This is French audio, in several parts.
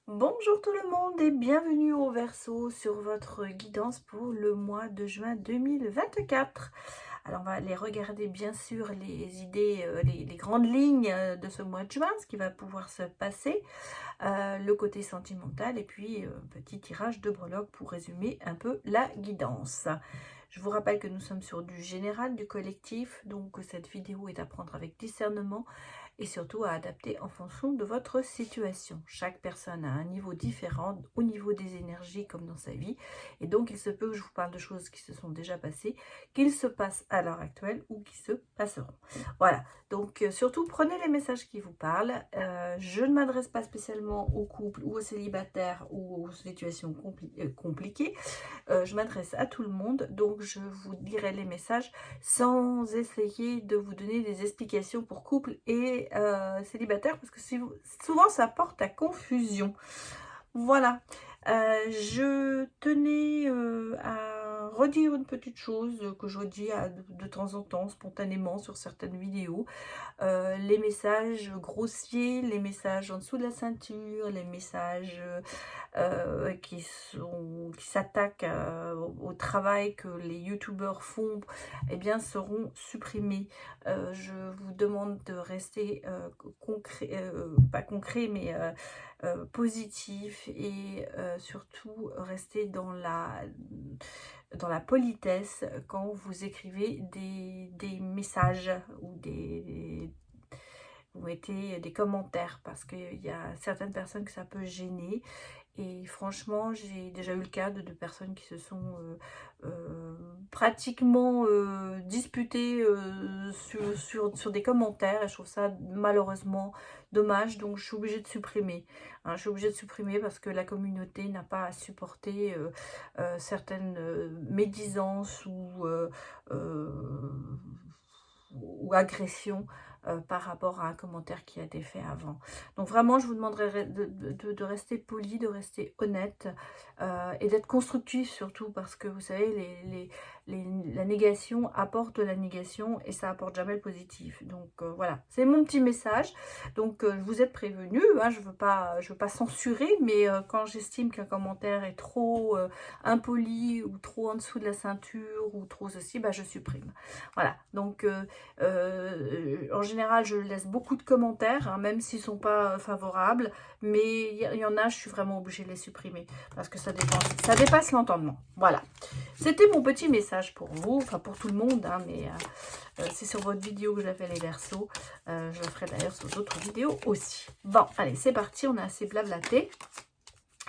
Bonjour tout le monde et bienvenue au Verseau sur votre guidance pour le mois de juin 2024. Alors on va aller regarder bien sûr les idées, les grandes lignes de ce mois de juin, ce qui va pouvoir se passer, le côté sentimental et puis un petit tirage de breloques pour résumer un peu la guidance. Je vous rappelle que nous sommes sur du général, du collectif, donc cette vidéo est à prendre avec discernement et surtout à adapter en fonction de votre situation. Chaque personne a un niveau différent au niveau des énergies comme dans sa vie et donc il se peut que je vous parle de choses qui se sont déjà passées, qu'ils se passent à l'heure actuelle ou qui se passeront. Voilà, donc surtout prenez les messages qui vous parlent. Je ne m'adresse pas spécialement aux couples ou aux célibataires ou aux situations compliquées. Je m'adresse à tout le monde, donc je vous lirai les messages sans essayer de vous donner des explications pour couple et célibataire, parce que souvent ça porte à confusion. Voilà, je tenais à redire une petite chose que je redis de temps en temps, spontanément, sur certaines vidéos. Les messages grossiers, les messages en dessous de la ceinture, les messages qui s'attaquent au travail que les youtubeurs font, eh bien, seront supprimés. Je vous demande de rester concret, pas concret, mais positif et surtout rester dans la politesse quand vous écrivez des messages ou vous mettez des commentaires, parce qu'il y a certaines personnes que ça peut gêner. Et franchement, j'ai déjà eu le cas de personnes qui se sont pratiquement disputées sur des commentaires. Et je trouve ça malheureusement dommage. Donc je suis obligée de supprimer. Hein, je suis obligée de supprimer parce que la communauté n'a pas à supporter certaines médisances ou agressions par rapport à un commentaire qui a été fait avant. Donc vraiment, je vous demanderai de rester poli, de rester honnête et d'être constructif surtout, parce que vous savez, la négation apporte de la négation et ça apporte jamais le positif. Donc voilà, c'est mon petit message. Donc vous êtes prévenus, hein, je veux pas censurer, mais quand j'estime qu'un commentaire est trop impoli ou trop en dessous de la ceinture ou trop ceci, bah, je supprime. Voilà, donc en général, je laisse beaucoup de commentaires, hein, même s'ils ne sont pas favorables, mais il y en a, je suis vraiment obligée de les supprimer, parce que ça dépasse l'entendement. Voilà, c'était mon petit message pour vous, enfin pour tout le monde, hein, mais c'est sur votre vidéo que j'ai fait les versos. Je le ferai d'ailleurs sur d'autres vidéos aussi. Bon, allez, c'est parti, on a assez blablaté,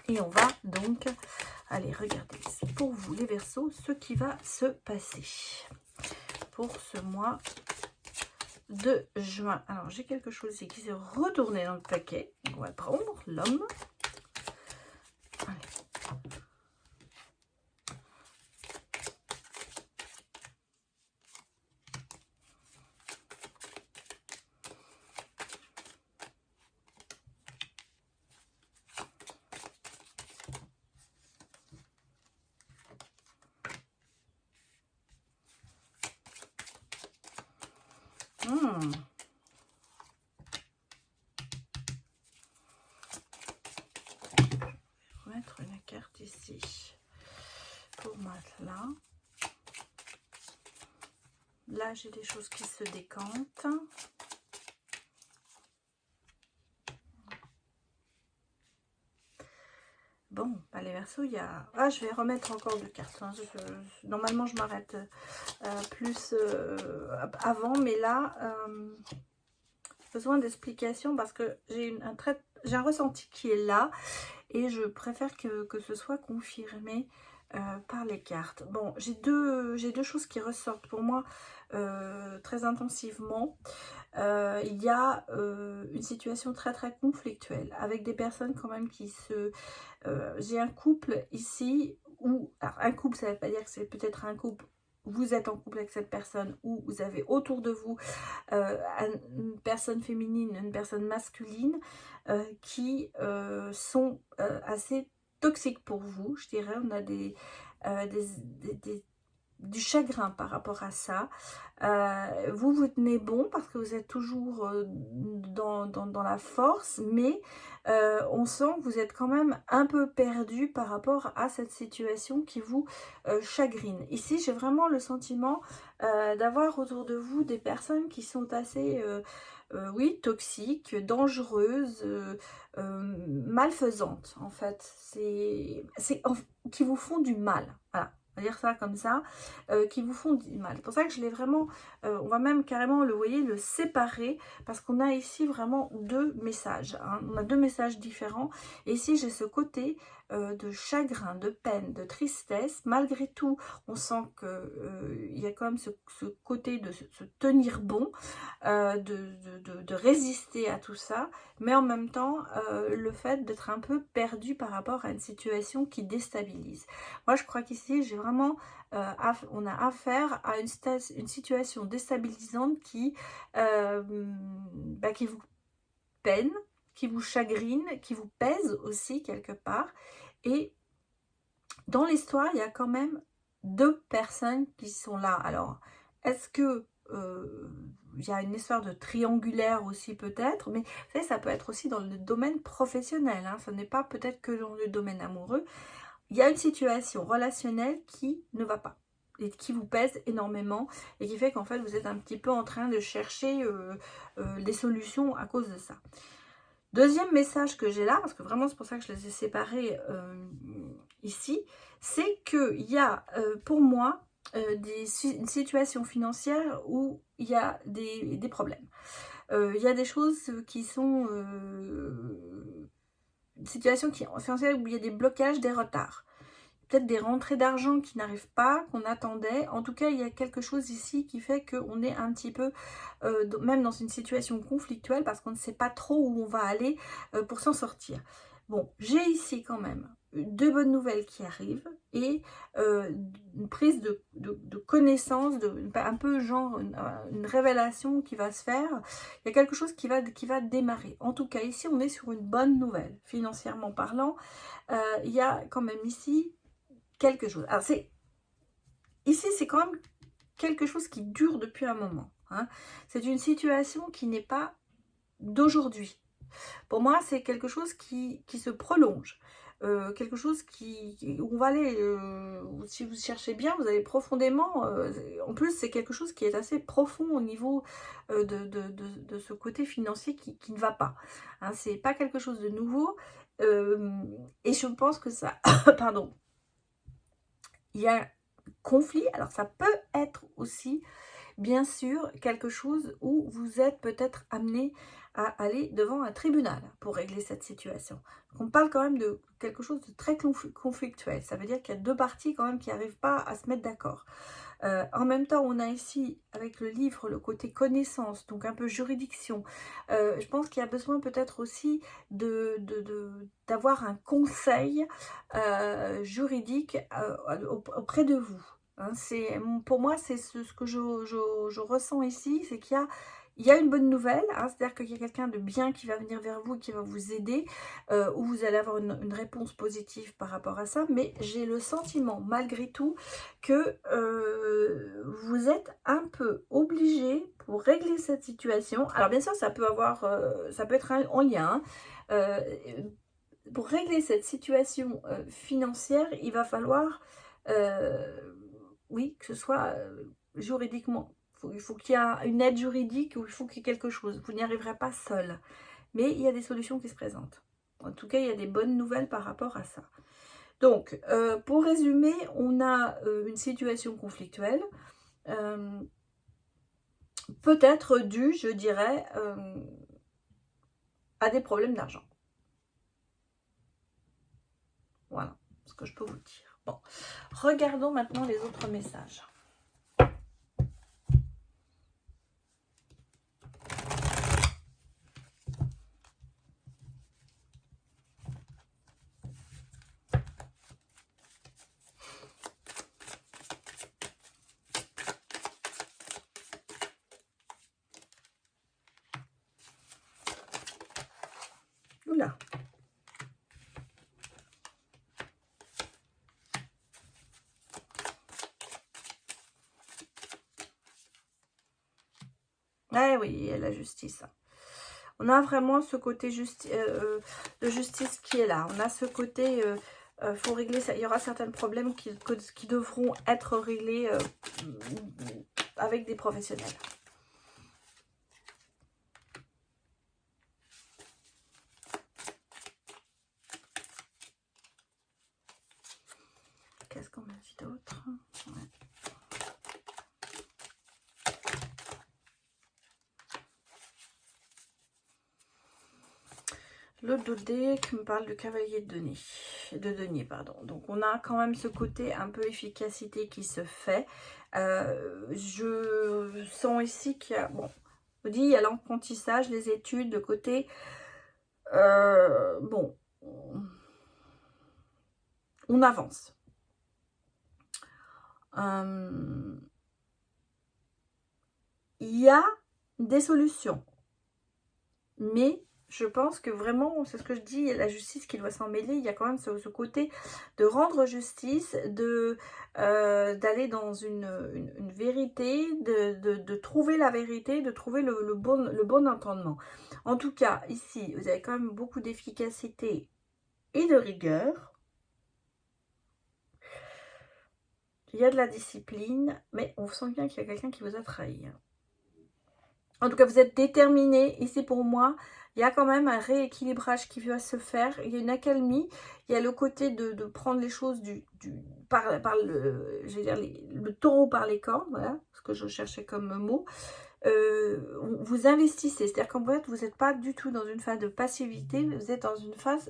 et on va donc aller regarder pour vous les versos ce qui va se passer pour ce mois de juin. Alors j'ai quelque chose ici qui s'est retourné dans le paquet. On va prendre l'homme. Mettre une carte ici pour mettre là. Là, j'ai des choses qui se décantent. Bon, bah les Verseaux, il y a... Ah, je vais remettre encore deux cartes. Hein. Normalement, je m'arrête plus avant, mais là, besoin d'explications parce que j'ai un ressenti qui est là et je préfère que ce soit confirmé par les cartes. Bon, j'ai deux choses qui ressortent pour moi très intensivement. Il y a une situation très très conflictuelle avec des personnes quand même qui se... j'ai un couple ici où... Alors un couple, ça ne veut pas dire que c'est peut-être un couple, vous êtes en couple avec cette personne, ou vous avez autour de vous une personne féminine, une personne masculine qui sont assez toxiques pour vous, je dirais. On a des du chagrin par rapport à ça. Vous vous tenez bon parce que vous êtes toujours dans la force, mais on sent que vous êtes quand même un peu perdu par rapport à cette situation qui vous chagrine. Ici, j'ai vraiment le sentiment d'avoir autour de vous des personnes qui sont assez, oui, toxiques, dangereuses, malfaisantes, en fait. Qui vous font du mal. Voilà. On va dire ça comme ça, qui vous font du mal. C'est pour ça que je l'ai vraiment, on va même carrément le, voyez, le séparer, parce qu'on a ici vraiment deux messages, hein. On a deux messages différents, et ici j'ai ce côté de chagrin, de peine, de tristesse. Malgré tout, on sent que il y a quand même ce côté de se tenir bon, de résister à tout ça, mais en même temps, le fait d'être un peu perdu par rapport à une situation qui déstabilise. Moi, je crois qu'ici, j'ai vraiment, on a affaire à une situation déstabilisante qui vous peine, qui vous chagrine, qui vous pèse aussi quelque part. Et dans l'histoire, il y a quand même deux personnes qui sont là. Alors, est-ce que il y a une histoire de triangulaire aussi peut-être, mais vous savez, ça peut être aussi dans le domaine professionnel, hein. Ce n'est pas peut-être que dans le domaine amoureux. Il y a une situation relationnelle qui ne va pas et qui vous pèse énormément et qui fait qu'en fait vous êtes un petit peu en train de chercher des solutions à cause de ça. Deuxième message que j'ai là, parce que vraiment c'est pour ça que je les ai séparés ici, c'est qu'il y a pour moi une situation financière où il y a des problèmes. Il y a des choses qui sont une situation financière où il y a des blocages, des retards. Peut-être des rentrées d'argent qui n'arrivent pas, qu'on attendait. En tout cas, il y a quelque chose ici qui fait qu'on est un petit peu, même dans une situation conflictuelle, parce qu'on ne sait pas trop où on va aller pour s'en sortir. Bon, j'ai ici quand même deux bonnes nouvelles qui arrivent et une prise de connaissance, un peu genre une révélation qui va se faire. Il y a quelque chose qui va démarrer. En tout cas, ici, on est sur une bonne nouvelle, financièrement parlant. Il y a quand même ici quelque chose. Alors, ici, c'est quand même quelque chose qui dure depuis un moment, hein. C'est une situation qui n'est pas d'aujourd'hui. Pour moi, c'est quelque chose qui se prolonge. Quelque chose où on va aller, si vous cherchez bien, vous allez profondément, en plus c'est quelque chose qui est assez profond au niveau de ce côté financier qui ne va pas, hein. C'est pas quelque chose de nouveau, et je pense que ça, pardon, il y a conflit. Alors ça peut être aussi, bien sûr, quelque chose où vous êtes peut-être amené à aller devant un tribunal pour régler cette situation. Donc on parle quand même de quelque chose de très conflictuel. Ça veut dire qu'il y a deux parties quand même qui n'arrivent pas à se mettre d'accord. En même temps, on a ici, avec le livre, le côté connaissance, donc un peu juridiction. Je pense qu'il y a besoin peut-être aussi d'avoir un conseil juridique auprès de vous, hein. Pour moi, c'est ce que je ressens ici, c'est il y a une bonne nouvelle, hein, c'est-à-dire qu'il y a quelqu'un de bien qui va venir vers vous, qui va vous aider, où vous allez avoir une réponse positive par rapport à ça, mais j'ai le sentiment, malgré tout, que vous êtes un peu obligé pour régler cette situation. Alors bien sûr, ça peut être en lien, hein. Pour régler cette situation financière, il va falloir, oui, que ce soit juridiquement. Il faut qu'il y ait une aide juridique, ou il faut qu'il y ait quelque chose. Vous n'y arriverez pas seul. Mais il y a des solutions qui se présentent. En tout cas, il y a des bonnes nouvelles par rapport à ça. Donc, pour résumer, on a une situation conflictuelle, peut-être due, je dirais, à des problèmes d'argent. Voilà ce que je peux vous dire. Bon, regardons maintenant les autres messages. Oula. Eh oui, il y a la justice. On a vraiment ce côté de justice qui est là. On a ce côté, faut régler ça. Il y aura certains problèmes qui devront être réglés avec des professionnels. Qu'est-ce qu'on a dit d'autre? Ouais. Le dodé qui me parle de cavalier de denier, pardon. Donc on a quand même ce côté un peu efficacité qui se fait. Je sens ici qu'il y a, bon, je vous dis, il y a l'apprentissage, les études, le côté, bon, on avance. Il y a des solutions, mais je pense que vraiment, c'est ce que je dis, il y a la justice qui doit s'en mêler. Il y a quand même ce côté de rendre justice, d'aller dans une vérité, de trouver la vérité, de trouver le bon entendement. En tout cas, ici, vous avez quand même beaucoup d'efficacité et de rigueur. Il y a de la discipline, mais on sent bien qu'il y a quelqu'un qui vous a trahi. En tout cas, vous êtes déterminé. Ici, pour moi, il y a quand même un rééquilibrage qui va se faire. Il y a une accalmie. Il y a le côté de prendre les choses par je vais dire, le taureau par les cornes. Voilà ce que je cherchais comme mot. Vous investissez. C'est-à-dire qu'en fait, vous n'êtes pas du tout dans une phase de passivité. Vous êtes dans une phase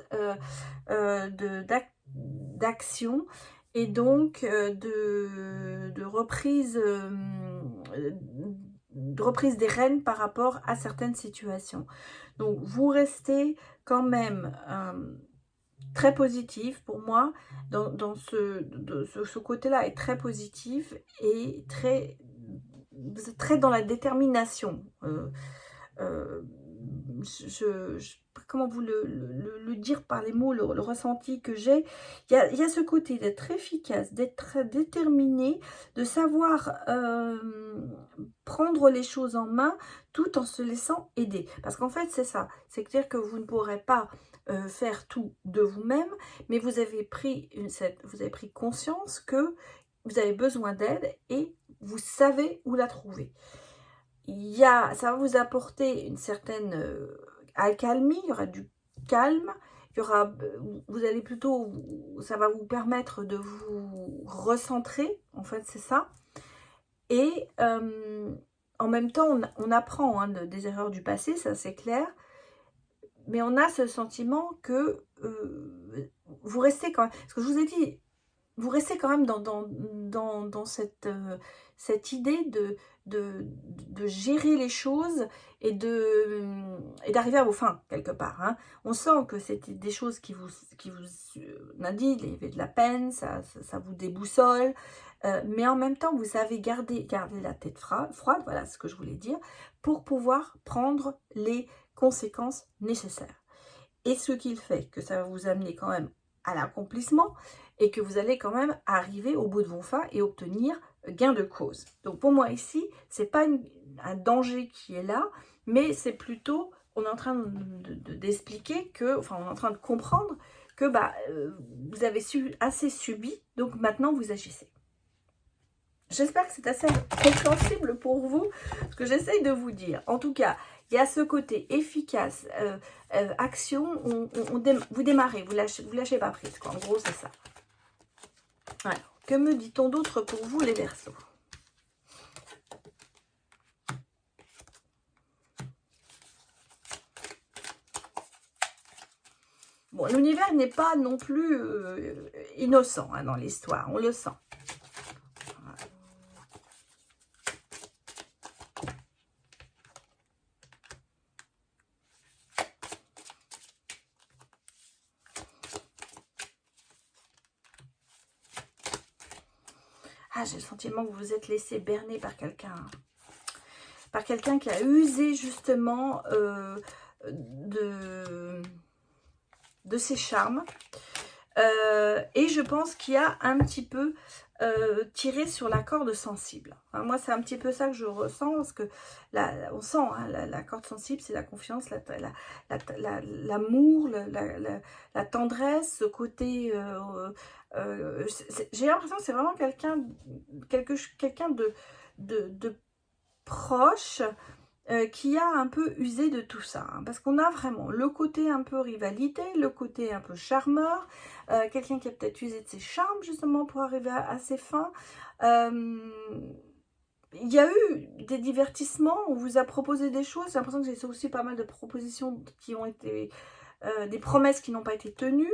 d'action. Et donc, de reprise des rênes par rapport à certaines situations. Donc, vous restez quand même très positif pour moi. Dans ce côté-là est très positif et vous êtes très dans la détermination. Comment vous le dire par les mots, le ressenti que j'ai. Il y a ce côté d'être efficace, d'être déterminé, de savoir prendre les choses en main tout en se laissant aider. Parce qu'en fait, c'est ça. C'est-à-dire que vous ne pourrez pas faire tout de vous-même, mais vous avez pris conscience que vous avez besoin d'aide et vous savez où la trouver. Ça va vous apporter une certaine accalmie, il y aura du calme, vous allez plutôt, ça va vous permettre de vous recentrer, en fait c'est ça. Et en même temps, on apprend des erreurs du passé, ça c'est clair, mais on a ce sentiment que vous restez quand même, parce que je vous ai dit, vous restez quand même dans cette idée de gérer les choses et d'arriver à vos fins, quelque part. Hein. On sent que c'était des choses qui vous indiquent, il y avait de la peine, ça vous déboussole, mais en même temps, vous savez garder la tête froide, voilà ce que je voulais dire, pour pouvoir prendre les conséquences nécessaires. Et ce qui fait que ça va vous amener quand même à l'accomplissement et que vous allez quand même arriver au bout de vos fins et obtenir gain de cause. Donc pour moi ici, c'est pas un danger qui est là, mais c'est plutôt, on est en train d'expliquer que, enfin on est en train de comprendre que vous avez assez subi, donc maintenant vous agissez. J'espère que c'est assez compréhensible pour vous, ce que j'essaye de vous dire. En tout cas, il y a ce côté efficace, action, vous démarrez, vous lâchez pas prise, quoi. En gros, c'est ça. Alors, que me dit-on d'autre pour vous, les Verseaux? Bon, l'univers n'est pas non plus innocent dans l'histoire, on le sent. Ah, j'ai le sentiment que vous vous êtes laissé berner par quelqu'un. Par quelqu'un qui a usé justement de ses charmes. Et je pense qu'il y a un petit peu tiré sur la corde sensible. Enfin, moi, c'est un petit peu ça que je ressens, parce que on sent hein, la corde sensible, c'est la confiance, l'amour, la tendresse, ce côté... j'ai l'impression que c'est vraiment quelqu'un de proche, qui a un peu usé de tout ça, hein, parce qu'on a vraiment le côté un peu rivalité, le côté un peu charmeur, quelqu'un qui a peut-être usé de ses charmes justement pour arriver à ses fins. Il y a eu des divertissements, on vous a proposé des choses, j'ai l'impression que j'ai aussi pas mal de propositions qui ont été, des promesses qui n'ont pas été tenues.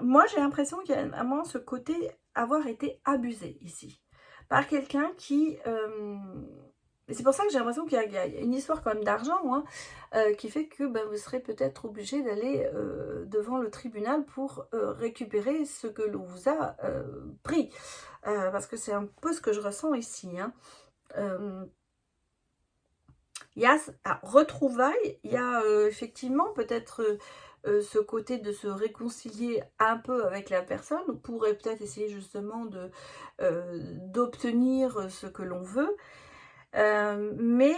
Moi j'ai l'impression qu'il y a vraiment ce côté avoir été abusé ici, par quelqu'un qui... et c'est pour ça que j'ai l'impression qu'il y a une histoire quand même d'argent, hein, qui fait que vous serez peut-être obligé d'aller devant le tribunal pour récupérer ce que l'on vous a pris. Parce que c'est un peu ce que je ressens ici. Hein. Il y a retrouvailles, il y a effectivement peut-être... ce côté de se réconcilier un peu avec la personne, on pourrait peut-être essayer justement d'obtenir ce que l'on veut, mais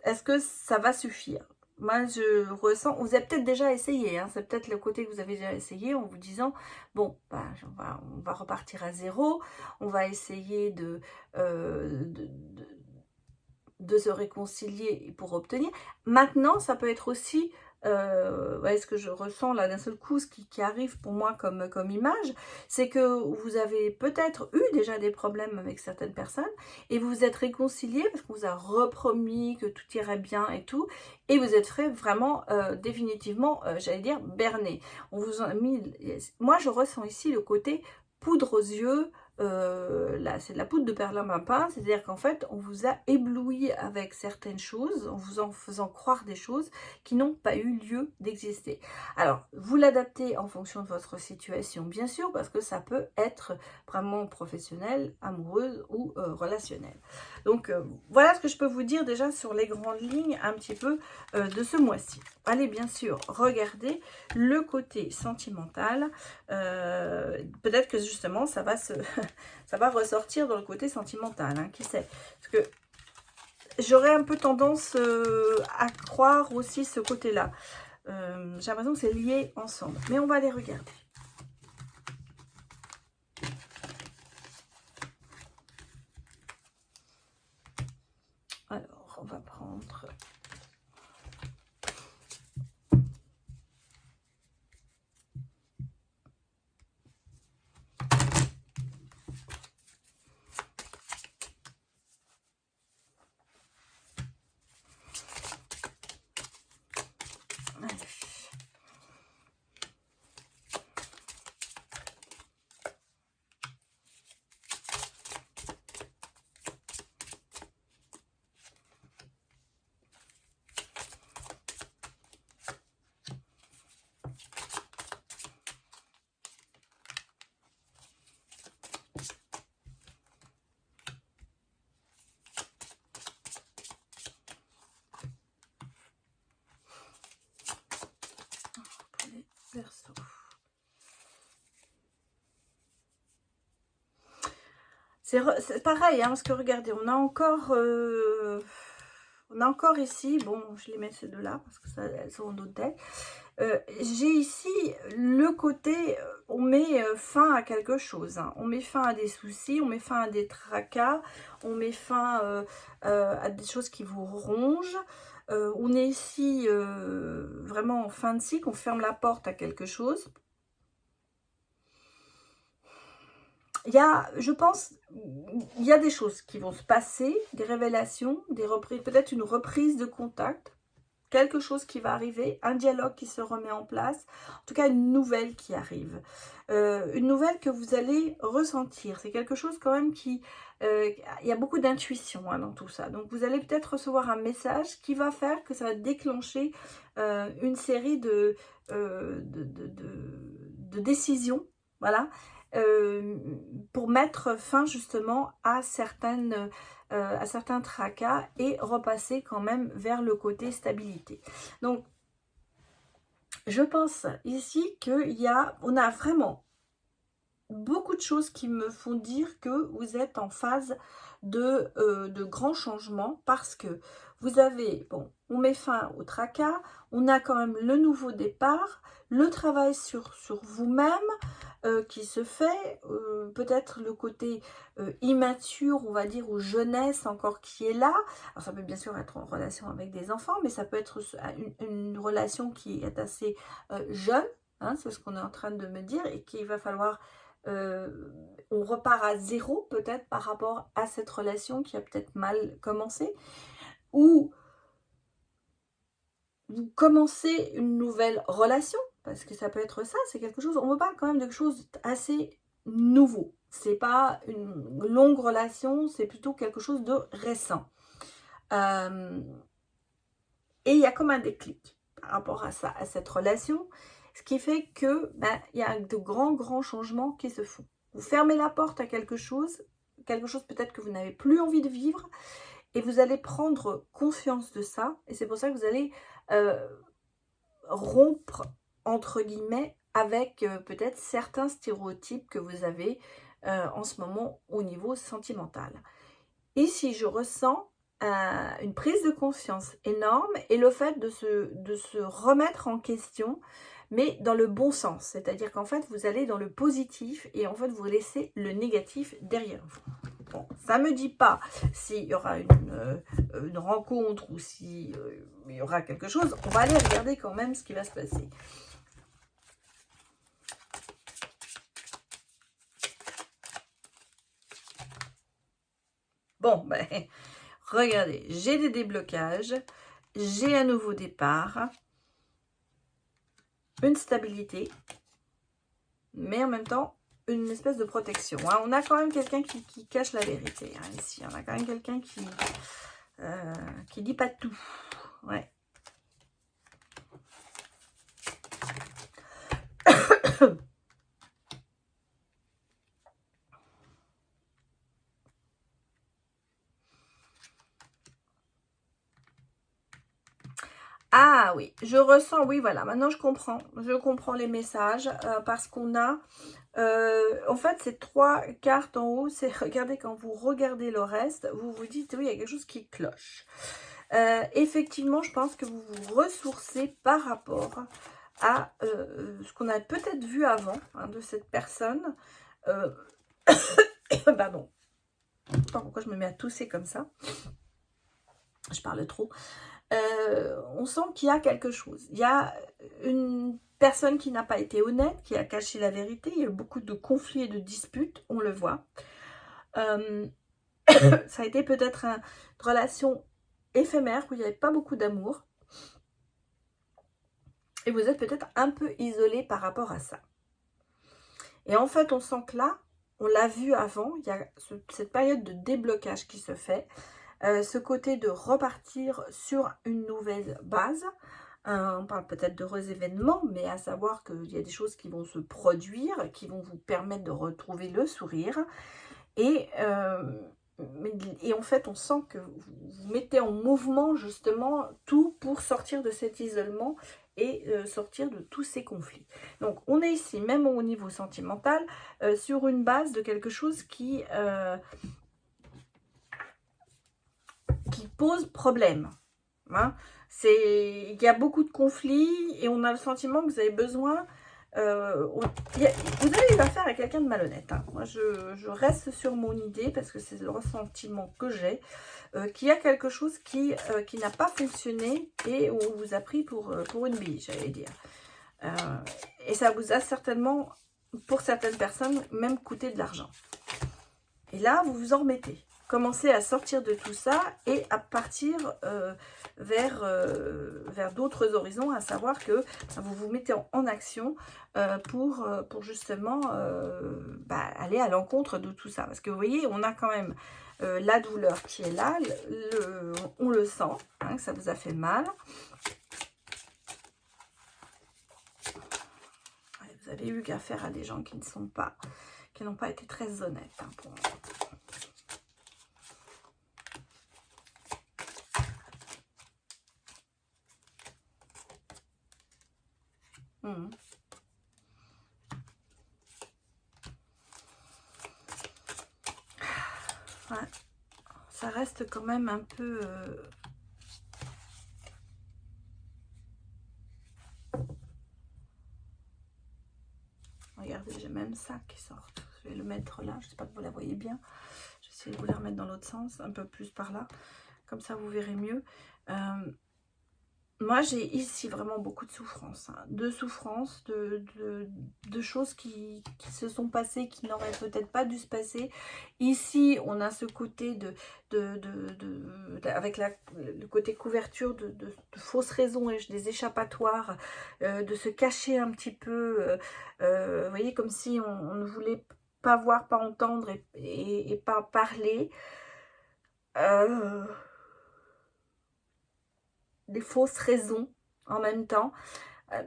est-ce que ça va suffire? Moi, je ressens... Vous avez peut-être déjà essayé, hein, c'est peut-être le côté que vous avez déjà essayé en vous disant, bon, on va repartir à zéro, on va essayer de se réconcilier pour obtenir. Maintenant, ça peut être aussi... ce que je ressens là d'un seul coup, ce qui arrive pour moi comme image, c'est que vous avez peut-être eu déjà des problèmes avec certaines personnes et vous vous êtes réconciliés parce qu'on vous a repromis que tout irait bien et tout, et vous êtes fait vraiment définitivement, j'allais dire, berner. On vous a mis... Moi, je ressens ici le côté poudre aux yeux. Là, c'est de la poudre de perlimpinpin, c'est-à-dire qu'en fait, on vous a ébloui avec certaines choses, en vous en faisant croire des choses qui n'ont pas eu lieu d'exister. Alors, vous l'adaptez en fonction de votre situation, bien sûr, parce que ça peut être vraiment professionnel, amoureuse ou relationnel. Donc, voilà ce que je peux vous dire déjà sur les grandes lignes un petit peu de ce mois-ci. Allez, bien sûr, regardez le côté sentimental. Peut-être que justement, ça va ressortir dans le côté sentimental, hein, qui sait. Parce que j'aurais un peu tendance à croire aussi ce côté-là. J'ai l'impression que c'est lié ensemble. Mais on va les regarder. Alors, on va prendre... Verseau. C'est pareil, hein, parce que regardez, on a encore ici, bon, je les mets ces deux-là, parce que ça, elles sont en d'autres decks. J'ai ici le côté, on met fin à quelque chose, hein. On met fin à des soucis, on met fin à des tracas, on met fin à des choses qui vous rongent. On est ici vraiment en fin de cycle, on ferme la porte à quelque chose. Il y a, je pense, il y a des choses qui vont se passer, des révélations, des reprises, peut-être une reprise de contact, quelque chose qui va arriver, un dialogue qui se remet en place, en tout cas une nouvelle qui arrive, une nouvelle que vous allez ressentir. C'est quelque chose quand même qui, il y a beaucoup d'intuition hein, dans tout ça. Donc vous allez peut-être recevoir un message qui va faire que ça va déclencher une série de décisions, voilà, pour mettre fin justement à certains tracas et repasser quand même vers le côté stabilité. Donc Je pense ici on a vraiment beaucoup de choses qui me font dire que vous êtes en phase de grands changements parce que vous avez, bon, on met fin au tracas, on a quand même le nouveau départ, le travail sur vous-même qui se fait, peut-être le côté immature, on va dire, ou jeunesse encore qui est là. Alors ça peut bien sûr être en relation avec des enfants, mais ça peut être une relation qui est assez jeune, hein, c'est ce qu'on est en train de me dire, et qu'il va falloir on repart à zéro peut-être par rapport à cette relation qui a peut-être mal commencé, ou vous commencez une nouvelle relation, parce que ça peut être ça, c'est quelque chose, on me parle quand même de quelque chose assez nouveau, c'est pas une longue relation, c'est plutôt quelque chose de récent. Et il y a comme un déclic par rapport à ça, à cette relation, ce qui fait que il y a de grands changements qui se font. Vous fermez la porte à quelque chose peut-être que vous n'avez plus envie de vivre, et vous allez prendre conscience de ça, et c'est pour ça que vous allez rompre, entre guillemets, avec peut-être certains stéréotypes que vous avez en ce moment au niveau sentimental. Ici, je ressens une prise de conscience énorme et le fait de se remettre en question, mais dans le bon sens. C'est-à-dire qu'en fait, vous allez dans le positif et en fait, vous laissez le négatif derrière vous. Bon, ça ne me dit pas s'il y aura une rencontre ou s'il y aura quelque chose. On va aller regarder quand même ce qui va se passer. Bon, ben, regardez, j'ai des déblocages, j'ai un nouveau départ, une stabilité, mais en même temps, une espèce de protection. Hein. On a quand même quelqu'un qui cache la vérité, hein, ici. On a quand même quelqu'un qui dit pas tout. Ouais. Ah oui, je ressens, oui, voilà, maintenant je comprends les messages, parce qu'on a, en fait, ces 3 cartes en haut, c'est, regardez, quand vous regardez le reste, vous vous dites, oui, il y a quelque chose qui cloche. Effectivement, je pense que vous vous ressourcez par rapport à ce qu'on a peut-être vu avant, hein, de cette personne. Pardon. Pourquoi je me mets à tousser comme ça? Je parle trop. On sent qu'il y a quelque chose. Il y a une personne qui n'a pas été honnête, qui a caché la vérité. Il y a eu beaucoup de conflits et de disputes, on le voit. Ça a été peut-être une relation éphémère où il n'y avait pas beaucoup d'amour. Et vous êtes peut-être un peu isolé par rapport à ça. Et en fait, on sent que là, on l'a vu avant, il y a cette période de déblocage qui se fait. Ce côté de repartir sur une nouvelle base. On parle peut-être d'heureux événements, mais à savoir qu'il y a des choses qui vont se produire, qui vont vous permettre de retrouver le sourire. Et en fait, on sent que vous mettez en mouvement justement tout pour sortir de cet isolement et sortir de tous ces conflits. Donc, on est ici, même au niveau sentimental, sur une base de quelque chose qui pose problème. Hein. Il y a beaucoup de conflits et on a le sentiment que vous avez besoin... vous avez eu affaire à quelqu'un de malhonnête. Hein. Moi, je reste sur mon idée parce que c'est le ressentiment que j'ai. Qu'il y a quelque chose qui n'a pas fonctionné et on vous a pris pour une bille, j'allais dire. Et ça vous a certainement, pour certaines personnes, même coûté de l'argent. Et là, vous vous en remettez. Commencez à sortir de tout ça et à partir vers d'autres horizons, à savoir que vous vous mettez en action pour justement aller à l'encontre de tout ça. Parce que vous voyez, on a quand même la douleur qui est là, on le sent, hein, que ça vous a fait mal. Vous avez eu affaire à des gens qui n'ont pas été très honnêtes, hein, pour moi. Mhm. Ouais. Ça reste quand même un peu... Regardez, j'ai même ça qui sort. Je vais le mettre là. Je ne sais pas que vous la voyez bien. Je vais essayer de vous la remettre dans l'autre sens, un peu plus par là. Comme ça, vous verrez mieux. Moi, j'ai ici vraiment beaucoup de souffrance. Hein. De souffrance, de choses qui se sont passées, qui n'auraient peut-être pas dû se passer. Ici, on a ce côté avec le côté couverture de fausses raisons et des échappatoires, de se cacher un petit peu. Vous voyez, comme si on ne voulait pas voir, pas entendre et pas parler. Des fausses raisons en même temps. Euh,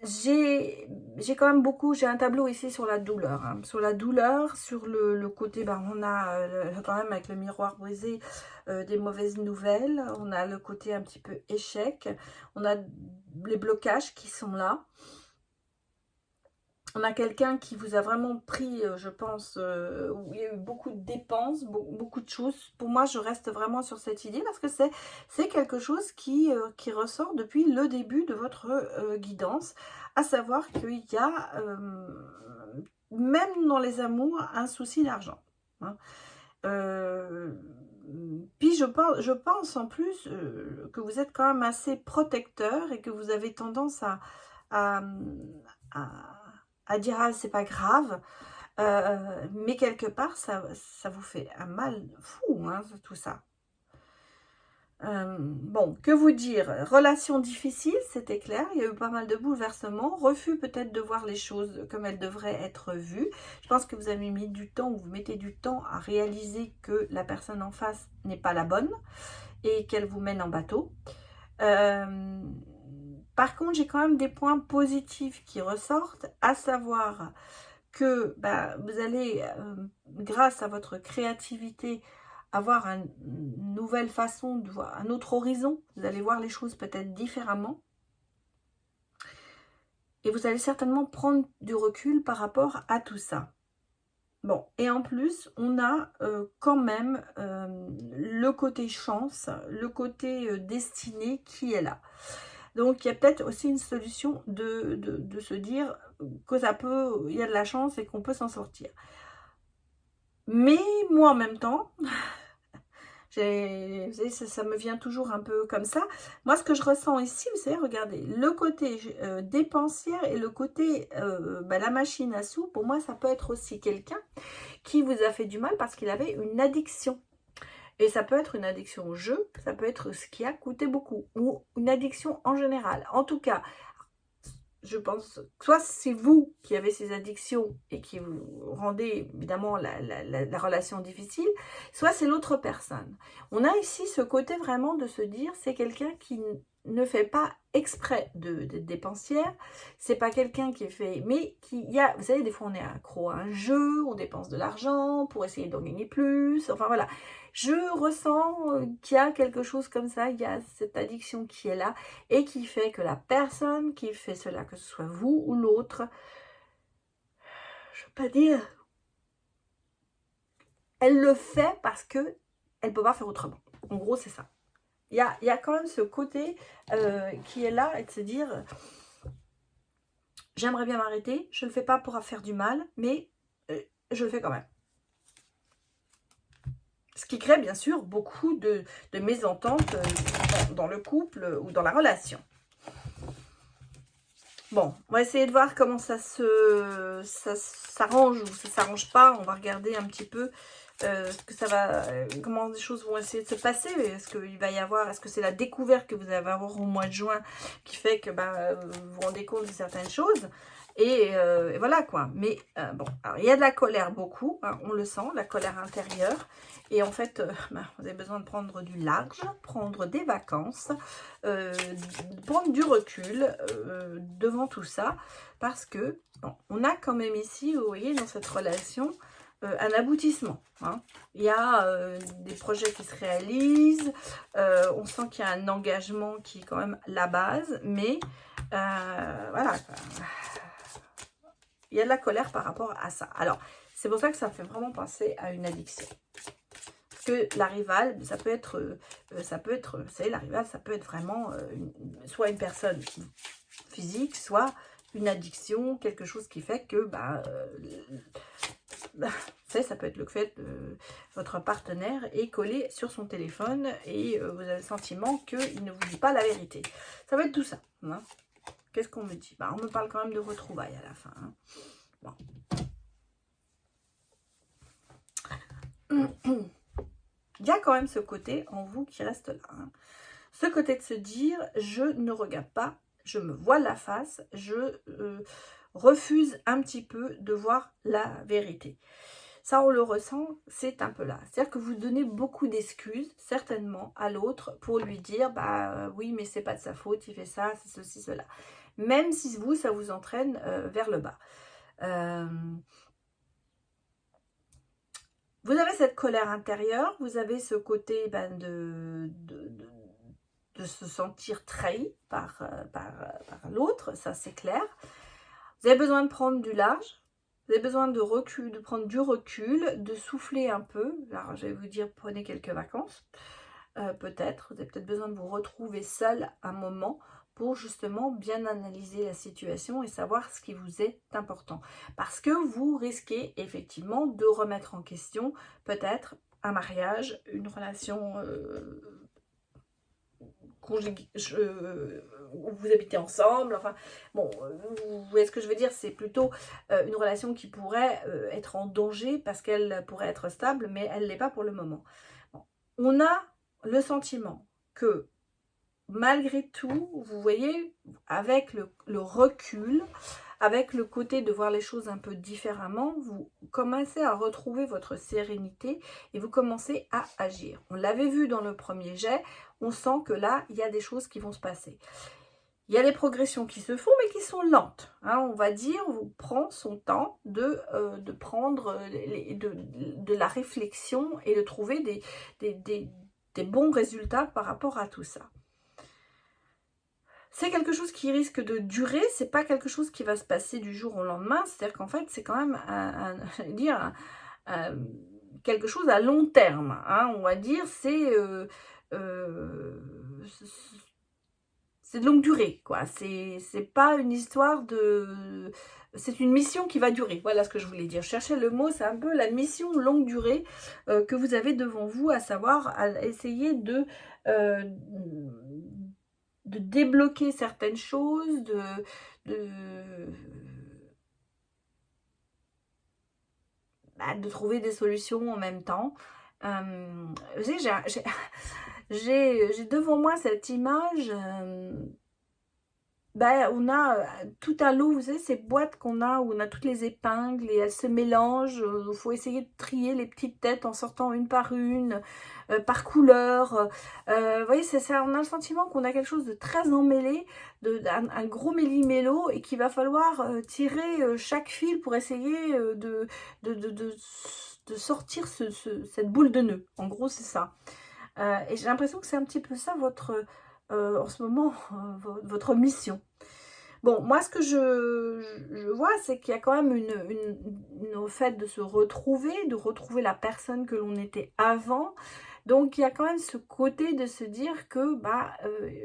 j'ai quand même beaucoup, j'ai un tableau ici sur la douleur, hein. Sur la douleur, sur le côté, ben, on a quand même avec le miroir brisé des mauvaises nouvelles, on a le côté un petit peu échec, on a les blocages qui sont là. On a quelqu'un qui vous a vraiment pris, je pense, où il y a eu beaucoup de dépenses, beaucoup de choses. Pour moi, je reste vraiment sur cette idée parce que c'est quelque chose qui ressort depuis le début de votre guidance, à savoir qu'il y a, même dans les amours, un souci d'argent. Hein. Puis je pense en plus que vous êtes quand même assez protecteur et que vous avez tendance à, à- à dire ah c'est pas grave, mais quelque part ça vous fait un mal fou, hein, tout ça. Bon, que vous dire, relation difficile, c'était clair, il y a eu pas mal de bouleversements, refus peut-être de voir les choses comme elles devraient être vues. Je pense que vous avez mis du temps, ou vous mettez du temps à réaliser que la personne en face n'est pas la bonne et qu'elle vous mène en bateau. Par contre, j'ai quand même des points positifs qui ressortent, à savoir que bah, vous allez, grâce à votre créativité, avoir une nouvelle façon de voir, un autre horizon. Vous allez voir les choses peut-être différemment. Et vous allez certainement prendre du recul par rapport à tout ça. Bon, et en plus, on a quand même le côté chance, le côté destinée qui est là. Donc, il y a peut-être aussi une solution de se dire que ça peut, il y a de la chance et qu'on peut s'en sortir. Mais moi, en même temps, ça me vient toujours un peu comme ça. Moi, ce que je ressens ici, vous savez, regardez, le côté dépensière et le côté bah, la machine à sous, pour moi, ça peut être aussi quelqu'un qui vous a fait du mal parce qu'il avait une addiction. Et ça peut être une addiction au jeu, ça peut être ce qui a coûté beaucoup, ou une addiction en général. En tout cas, je pense, soit c'est vous qui avez ces addictions et qui vous rendez évidemment la relation difficile, soit c'est l'autre personne. On a ici ce côté vraiment de se dire, c'est quelqu'un qui ne fait pas exprès d'être dépensière, c'est pas quelqu'un qui fait, mais qui y a, vous savez, des fois on est accro à un jeu, on dépense de l'argent pour essayer d'en gagner plus, enfin voilà. Je ressens qu'il y a quelque chose comme ça, il y a cette addiction qui est là et qui fait que la personne qui fait cela, que ce soit vous ou l'autre, je ne veux pas dire, elle le fait parce que elle ne peut pas faire autrement. En gros, c'est ça. Il y a quand même ce côté qui est là et de se dire, j'aimerais bien m'arrêter, je ne le fais pas pour faire du mal, mais je le fais quand même. Ce qui crée bien sûr beaucoup de mésententes dans le couple ou dans la relation. Bon, on va essayer de voir comment ça s'arrange ou ça s'arrange pas. On va regarder un petit peu ce que ça va, comment les choses vont essayer de se passer. Est-ce qu'il va y avoir, est-ce que c'est la découverte que vous allez avoir au mois de juin qui fait que vous vous rendez compte de certaines choses et voilà quoi. Mais bon, alors, il y a de la colère beaucoup, hein, on le sent, la colère intérieure. Et en fait, vous avez besoin de prendre du large, prendre des vacances, prendre du recul devant tout ça. Parce que, bon, on a quand même ici, vous voyez, dans cette relation, un aboutissement. Hein. Il y a des projets qui se réalisent, on sent qu'il y a un engagement qui est quand même la base, mais Voilà, quoi. Il y a de la colère par rapport à ça. Alors, c'est pour ça que ça fait vraiment penser à une addiction. Parce que la rivale, ça peut être, vous savez, la rivale, ça peut être vraiment soit une personne physique, soit une addiction, quelque chose qui fait que, vous savez, ça peut être le fait que votre partenaire est collé sur son téléphone et vous avez le sentiment qu'il ne vous dit pas la vérité. Ça va être tout ça. Hein. Qu'est-ce qu'on me dit? On me parle quand même de retrouvailles à la fin. Hein. Bon. Il y a quand même ce côté en vous qui reste là. Hein. Ce côté de se dire, je ne regarde pas, je me voile la face, je refuse un petit peu de voir la vérité. Ça, on le ressent, c'est un peu là. C'est-à-dire que vous donnez beaucoup d'excuses, certainement, à l'autre pour lui dire, oui, mais c'est pas de sa faute, il fait ça, c'est ceci, cela. Même si vous, ça vous entraîne vers le bas. Vous avez cette colère intérieure, vous avez ce côté de se sentir trahi par l'autre, ça c'est clair. Vous avez besoin de prendre du large, vous avez besoin de recul, de prendre du recul, de souffler un peu. Alors je vais vous dire, prenez quelques vacances, peut-être. Vous avez peut-être besoin de vous retrouver seul un moment pour justement bien analyser la situation et savoir ce qui vous est important. Parce que vous risquez effectivement de remettre en question peut-être un mariage, une relation où vous habitez ensemble, enfin, bon, vous voyez ce que je veux dire, c'est plutôt une relation qui pourrait être en danger parce qu'elle pourrait être stable, mais elle ne l'est pas pour le moment. Bon. On a le sentiment que malgré tout, vous voyez, avec le recul, avec le côté de voir les choses un peu différemment, vous commencez à retrouver votre sérénité et vous commencez à agir. On l'avait vu dans le premier jet, on sent que là, il y a des choses qui vont se passer. Il y a des progressions qui se font, mais qui sont lentes. Hein, on va dire, on prend son temps de prendre de la réflexion et de trouver des bons résultats par rapport à tout ça. C'est quelque chose qui risque de durer, c'est pas quelque chose qui va se passer du jour au lendemain, c'est-à-dire qu'en fait, c'est quand même quelque chose à long terme. Hein, on va dire, c'est de longue durée, quoi. C'est pas une histoire de... C'est une mission qui va durer, voilà ce que je voulais dire. Je cherchais le mot, c'est un peu la mission longue durée que vous avez devant vous, à savoir à essayer de débloquer certaines choses, de trouver des solutions en même temps. J'ai devant moi cette image, on a tout un lot, vous savez, ces boîtes qu'on a, où on a toutes les épingles, et elles se mélangent, il faut essayer de trier les petites têtes en sortant une, par couleur. Vous voyez, c'est ça, on a le sentiment qu'on a quelque chose de très emmêlé, un gros méli-mélo, et qu'il va falloir tirer chaque fil pour essayer de sortir cette boule de nœud. En gros, c'est ça. Et j'ai l'impression que c'est un petit peu ça en ce moment, votre mission. Bon, moi, ce que je vois, c'est qu'il y a quand même au fait de se retrouver, de retrouver la personne que l'on était avant. Donc, il y a quand même ce côté de se dire que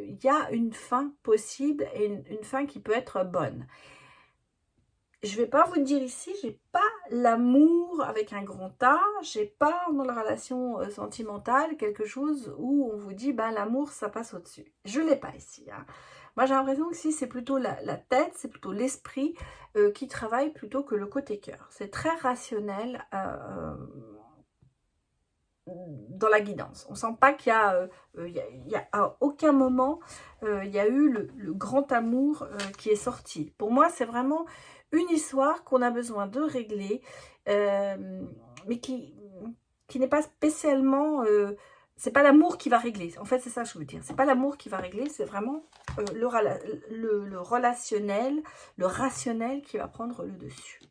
il y a une fin possible et une fin qui peut être bonne. Je vais pas vous dire ici, j'ai pas l'amour avec un grand A, j'ai pas dans la relation sentimentale quelque chose où on vous dit l'amour ça passe au-dessus. Je l'ai pas ici. Hein. Moi j'ai l'impression que si c'est plutôt la tête, c'est plutôt l'esprit qui travaille plutôt que le côté cœur. C'est très rationnel dans la guidance. On sent pas qu'il y a à aucun moment il y a eu le grand amour qui est sorti. Pour moi c'est vraiment une histoire qu'on a besoin de régler, mais qui n'est pas spécialement... c'est pas l'amour qui va régler. En fait, c'est ça que je veux dire. C'est pas l'amour qui va régler, c'est vraiment le relationnel, le rationnel qui va prendre le dessus.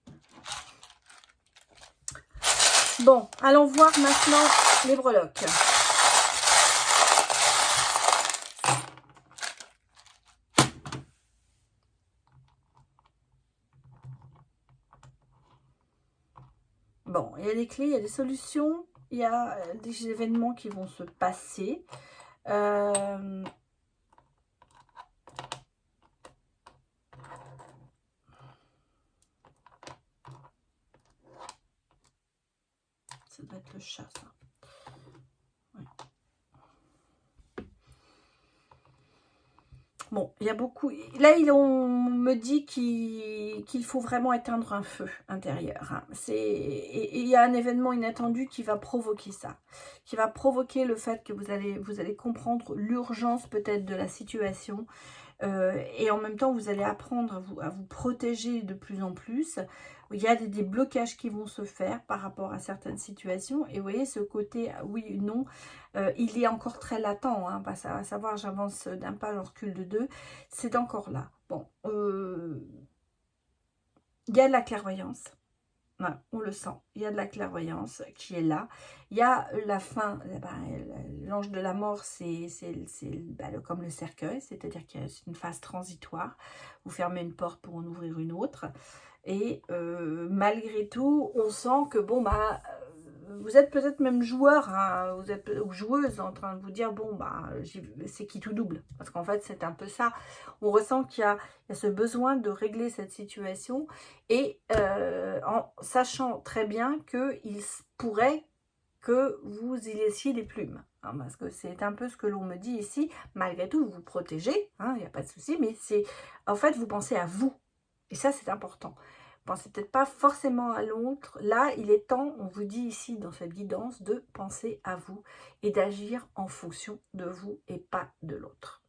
Bon, allons voir maintenant les breloques. Bon, il y a des clés, il y a des solutions, il y a des événements qui vont se passer. Ça doit être le chat, ça. Ouais. Bon, il y a beaucoup... Là, on me dit qu'il faut vraiment éteindre un feu intérieur. Hein. Et il y a un événement inattendu qui va provoquer ça. Qui va provoquer le fait que vous allez comprendre l'urgence peut-être de la situation. Et en même temps, vous allez apprendre à vous protéger de plus en plus. Il y a des blocages qui vont se faire par rapport à certaines situations. Et vous voyez, ce côté oui, non, il est encore très latent. Hein, à savoir, j'avance d'un pas, j'en recule de deux. C'est encore là. Bon, il y a de la clairvoyance. Ouais, on le sent, il y a de la clairvoyance qui est là. Il y a la fin, l'ange de la mort, c'est comme le cercueil, c'est-à-dire que c'est une phase transitoire. Vous fermez une porte pour en ouvrir une autre. Et malgré tout, on sent que bon, vous êtes peut-être même joueur, hein, vous êtes ou joueuse en train de vous dire, bon, c'est qui tout double. Parce qu'en fait, c'est un peu ça. On ressent qu'il y a ce besoin de régler cette situation et en sachant très bien qu'il pourrait que vous y laissiez les plumes. Hein, parce que c'est un peu ce que l'on me dit ici. Malgré tout, vous vous protégez, il n'y a pas de souci, mais c'est en fait, vous pensez à vous. Et ça, c'est important. Pensez peut-être pas forcément à l'autre. Là, il est temps, on vous dit ici dans cette guidance, de penser à vous et d'agir en fonction de vous et pas de l'autre.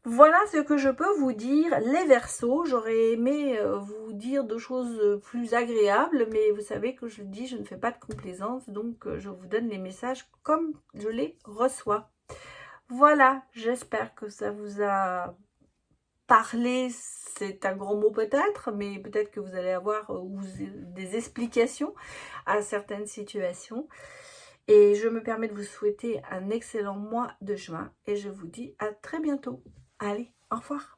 Voilà ce que je peux vous dire, les Verseaux. J'aurais aimé vous dire deux choses plus agréables, mais vous savez que je le dis, je ne fais pas de complaisance, donc je vous donne les messages comme je les reçois. Voilà, j'espère que ça vous a parler, c'est un gros mot peut-être, mais peut-être que vous allez avoir des explications à certaines situations. Et je me permets de vous souhaiter un excellent mois de juin et je vous dis à très bientôt. Allez, au revoir.